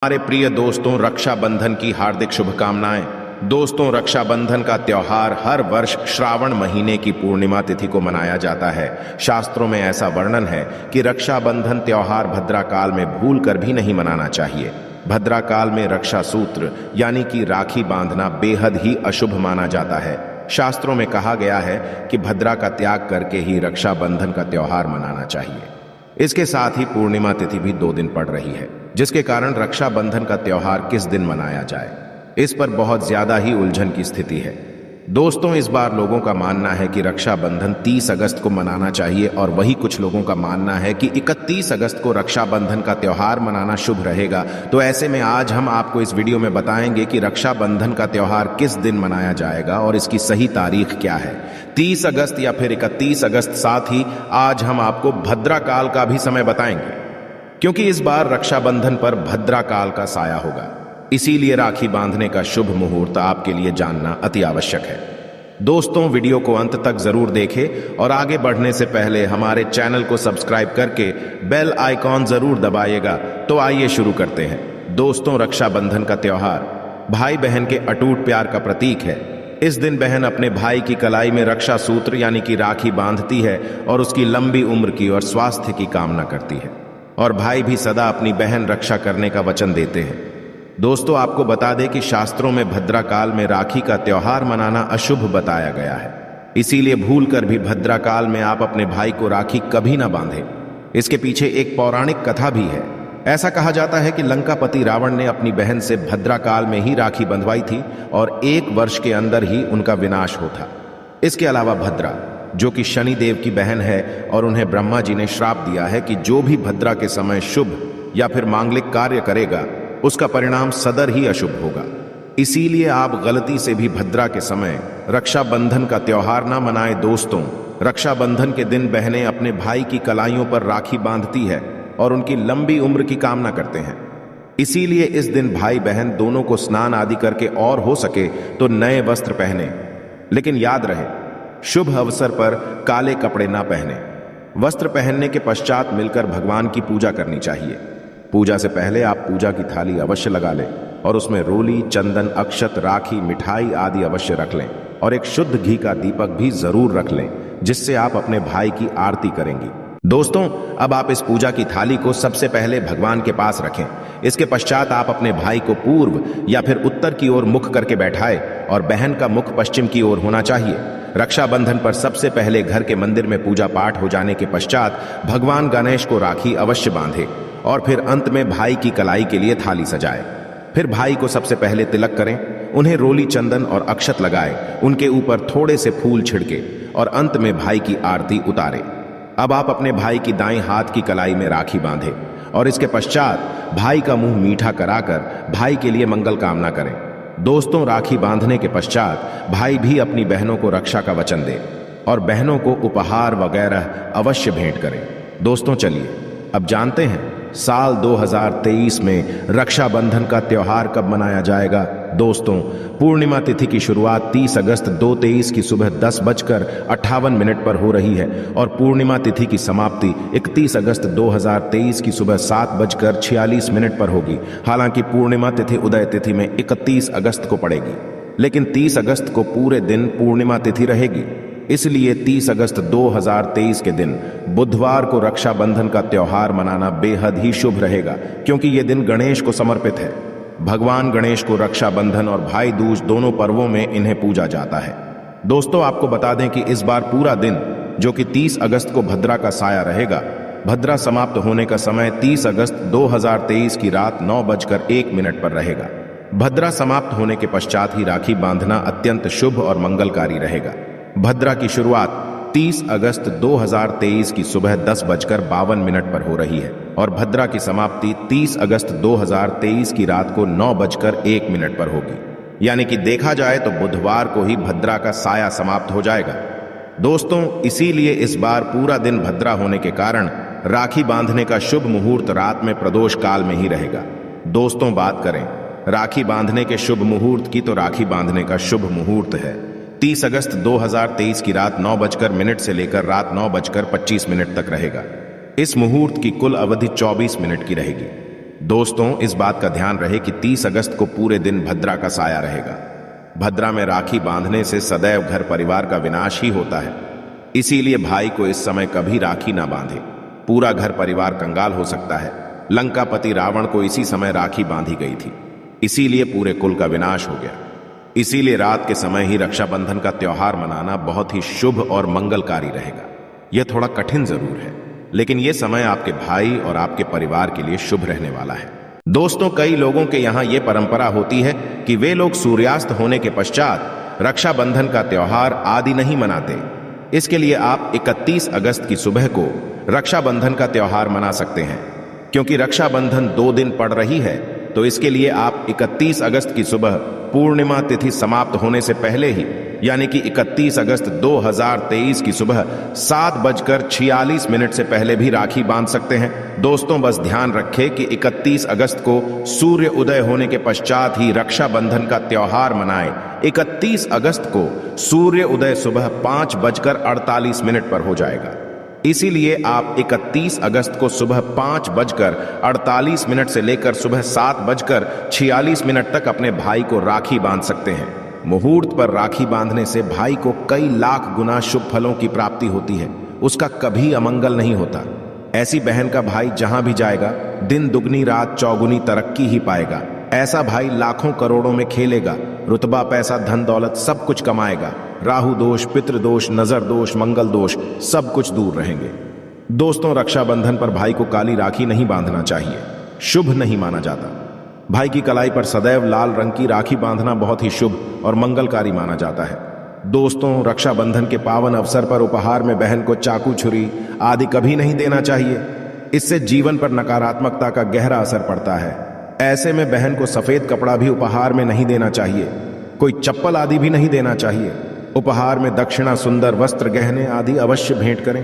हमारे प्रिय दोस्तों, रक्षाबंधन की हार्दिक शुभकामनाएं। दोस्तों, रक्षाबंधन का त्योहार हर वर्ष श्रावण महीने की पूर्णिमा तिथि को मनाया जाता है। शास्त्रों में ऐसा वर्णन है कि रक्षाबंधन त्योहार भद्रा काल में भूल कर भी नहीं मनाना चाहिए। भद्रा काल में रक्षा सूत्र यानी कि राखी बांधना बेहद ही अशुभ माना जाता है। शास्त्रों में कहा गया है कि भद्रा का त्याग करके ही रक्षाबंधन का त्योहार मनाना चाहिए। इसके साथ ही पूर्णिमा तिथि भी 2 दिन पड़ रही है, जिसके कारण रक्षाबंधन का त्योहार किस दिन मनाया जाए, इस पर बहुत ज्यादा ही उलझन की स्थिति है। दोस्तों, इस बार लोगों का मानना है कि रक्षाबंधन 30 अगस्त को मनाना चाहिए और वही कुछ लोगों का मानना है कि 31 अगस्त को रक्षाबंधन का त्योहार मनाना शुभ रहेगा। तो ऐसे में आज हम आपको इस वीडियो में बताएंगे कि रक्षाबंधन का त्योहार किस दिन मनाया जाएगा और इसकी सही तारीख क्या है, 30 अगस्त या फिर 31 अगस्त। साथ ही आज हम आपको भद्रा काल का भी समय बताएंगे, क्योंकि इस बार रक्षाबंधन पर भद्रा काल का साया होगा। इसीलिए राखी बांधने का शुभ मुहूर्त आपके लिए जानना अति आवश्यक है। दोस्तों, वीडियो को अंत तक जरूर देखें और आगे बढ़ने से पहले हमारे चैनल को सब्सक्राइब करके बेल आइकॉन जरूर दबाइएगा। तो आइए शुरू करते हैं। दोस्तों, रक्षाबंधन का त्योहार भाई बहन के अटूट प्यार का प्रतीक है। इस दिन बहन अपने भाई की कलाई में रक्षा सूत्र यानी कि राखी बांधती है और उसकी लंबी उम्र की और स्वास्थ्य की कामना करती है, और भाई भी सदा अपनी बहन रक्षा करने का वचन देते हैं। दोस्तों, आपको बता दें कि शास्त्रों में भद्रा काल में राखी का त्योहार मनाना अशुभ बताया गया है। इसीलिए भूलकर भी भद्रा काल में आप अपने भाई को राखी कभी ना बांधें। इसके पीछे एक पौराणिक कथा भी है। ऐसा कहा जाता है कि लंकापति रावण ने अपनी बहन से भद्रा काल में ही राखी बंधवाई थी और 1 वर्ष के अंदर ही उनका विनाश होता। इसके अलावा भद्रा, जो कि शनि देव की बहन है, और उन्हें ब्रह्मा जी ने श्राप दिया है कि जो भी भद्रा के समय शुभ या फिर मांगलिक कार्य करेगा उसका परिणाम सदर ही अशुभ होगा। इसीलिए आप गलती से भी भद्रा के समय रक्षाबंधन का त्योहार ना मनाएं। दोस्तों, रक्षाबंधन के दिन बहनें अपने भाई की कलाइयों पर राखी बांधती है और उनकी लंबी उम्र की कामना करते हैं। इसीलिए इस दिन भाई बहन दोनों को स्नान आदि करके और हो सके तो नए वस्त्र पहने, लेकिन याद रहे शुभ अवसर पर काले कपड़े ना पहने। वस्त्र पहनने के पश्चात मिलकर भगवान की पूजा करनी चाहिए। पूजा से पहले आप पूजा की थाली अवश्य लगा लें और उसमें रोली, चंदन, अक्षत, राखी, मिठाई आदि अवश्य रख लें और एक शुद्ध घी का दीपक भी जरूर रख लें, जिससे आप अपने भाई की आरती करेंगी। दोस्तों, अब आप इस पूजा की थाली को सबसे पहले भगवान के पास रखें। इसके पश्चात आप अपने भाई को पूर्व या फिर उत्तर की ओर मुख करके बैठाएं और बहन का मुख पश्चिम की ओर होना चाहिए। रक्षाबंधन पर सबसे पहले घर के मंदिर में पूजा पाठ हो जाने के पश्चात भगवान गणेश को राखी अवश्य बांधे और फिर अंत में भाई की कलाई के लिए थाली सजाए। फिर भाई को सबसे पहले तिलक करें, उन्हें रोली, चंदन और अक्षत लगाए, उनके ऊपर थोड़े से फूल छिड़के और अंत में भाई की आरती उतारे। अब आप अपने भाई की दाईं हाथ की कलाई में राखी बांधे और इसके पश्चात भाई का मुंह मीठा कराकर भाई के लिए मंगल कामना करें। दोस्तों, राखी बांधने के पश्चात भाई भी अपनी बहनों को रक्षा का वचन दे और बहनों को उपहार वगैरह अवश्य भेंट करें। दोस्तों, चलिए अब जानते हैं साल 2023 में रक्षाबंधन का त्योहार कब मनाया जाएगा। दोस्तों, पूर्णिमा तिथि की शुरुआत 30 अगस्त 2023 की सुबह 10:58 पर हो रही है और पूर्णिमा तिथि की समाप्ति 31 अगस्त 2023 की सुबह 7:46 पर होगी। हालांकि पूर्णिमा तिथि उदय तिथि में 31 अगस्त को पड़ेगी, लेकिन 30 अगस्त को पूरे दिन पूर्णिमा तिथि रहेगी। इसलिए 30 अगस्त 2023 के दिन बुधवार को रक्षाबंधन का त्योहार मनाना बेहद ही शुभ रहेगा, क्योंकि ये दिन गणेश को समर्पित है। भगवान गणेश को रक्षाबंधन और भाई दूज दोनों पर्वों में इन्हें पूजा जाता है। दोस्तों, आपको बता दें कि इस बार पूरा दिन, जो कि 30 अगस्त को भद्रा का साया रहेगा, भद्रा समाप्त होने का समय 30 अगस्त 2023 की रात 9:01 पर रहेगा। भद्रा समाप्त होने के पश्चात ही राखी बांधना अत्यंत शुभ और मंगलकारी रहेगा। भद्रा की शुरुआत 30 अगस्त 2023 की सुबह 10:52 पर हो रही है और भद्रा की समाप्ति 30 अगस्त 2023 की रात को 9:01 पर होगी। यानी कि देखा जाए तो बुधवार को ही भद्रा का साया समाप्त हो जाएगा। दोस्तों, इसीलिए इस बार पूरा दिन भद्रा होने के कारण राखी बांधने का शुभ मुहूर्त रात में प्रदोष काल में ही रहेगा। दोस्तों, बात करें राखी बांधने के शुभ मुहूर्त की, तो राखी बांधने का शुभ मुहूर्त है 30 अगस्त 2023 की रात 9:00 से लेकर रात 9:25 तक रहेगा। इस मुहूर्त की कुल अवधि 24 मिनट की रहेगी। दोस्तों, इस बात का ध्यान रहे कि 30 अगस्त को पूरे दिन भद्रा का साया रहेगा। भद्रा में राखी बांधने से सदैव घर परिवार का विनाश ही होता है। इसीलिए भाई को इस समय कभी राखी ना बांधे, पूरा घर परिवार कंगाल हो सकता है। लंकापति रावण को इसी समय राखी बांधी गई थी, इसीलिए पूरे कुल का विनाश हो गया। इसीलिए रात के समय ही रक्षाबंधन का त्योहार मनाना बहुत ही शुभ और मंगलकारी रहेगा। यह थोड़ा कठिन जरूर है, लेकिन यह समय आपके भाई और आपके परिवार के लिए शुभ रहने वाला है। दोस्तों, कई लोगों के यहाँ यह परंपरा होती है कि वे लोग सूर्यास्त होने के पश्चात रक्षाबंधन का त्योहार आदि नहीं मनाते। इसके लिए आप 31 अगस्त की सुबह को रक्षाबंधन का त्योहार मना सकते हैं। क्योंकि रक्षाबंधन 2 दिन पड़ रही है, तो इसके लिए आप 31 अगस्त की सुबह पूर्णिमा तिथि समाप्त होने से पहले ही, यानी कि 31 अगस्त 2023 की सुबह 7:46 से पहले भी राखी बांध सकते हैं। दोस्तों, बस ध्यान रखें कि 31 अगस्त को सूर्य उदय होने के पश्चात ही रक्षाबंधन का त्योहार मनाएं। 31 अगस्त को सूर्य उदय सुबह 5:48 पर हो जाएगा। इसीलिए आप 31 अगस्त को सुबह 5:48 से लेकर सुबह 7:46 तक अपने भाई को राखी बांध सकते हैं। मुहूर्त पर राखी बांधने से भाई को कई लाख गुना शुभ फलों की प्राप्ति होती है, उसका कभी अमंगल नहीं होता। ऐसी बहन का भाई जहां भी जाएगा, दिन दुगनी रात चौगुनी तरक्की ही पाएगा। ऐसा भाई लाखों करोड़ों में खेलेगा, रुतबा पैसा धन दौलत सब कुछ कमाएगा। राहु दोष, पितृदोष, नजर दोष, मंगल दोष सब कुछ दूर रहेंगे। दोस्तों, रक्षाबंधन पर भाई को काली राखी नहीं बांधना चाहिए, शुभ नहीं माना जाता। भाई की कलाई पर सदैव लाल रंग की राखी बांधना बहुत ही शुभ और मंगलकारी माना जाता है। दोस्तों, रक्षाबंधन के पावन अवसर पर उपहार में बहन को चाकू, छुरी आदि कभी नहीं देना चाहिए। इससे जीवन पर नकारात्मकता का गहरा असर पड़ता है। ऐसे में बहन को सफेद कपड़ा भी उपहार में नहीं देना चाहिए, कोई चप्पल आदि भी नहीं देना चाहिए। उपहार में दक्षिणा, सुंदर वस्त्र, गहने आदि अवश्य भेंट करें।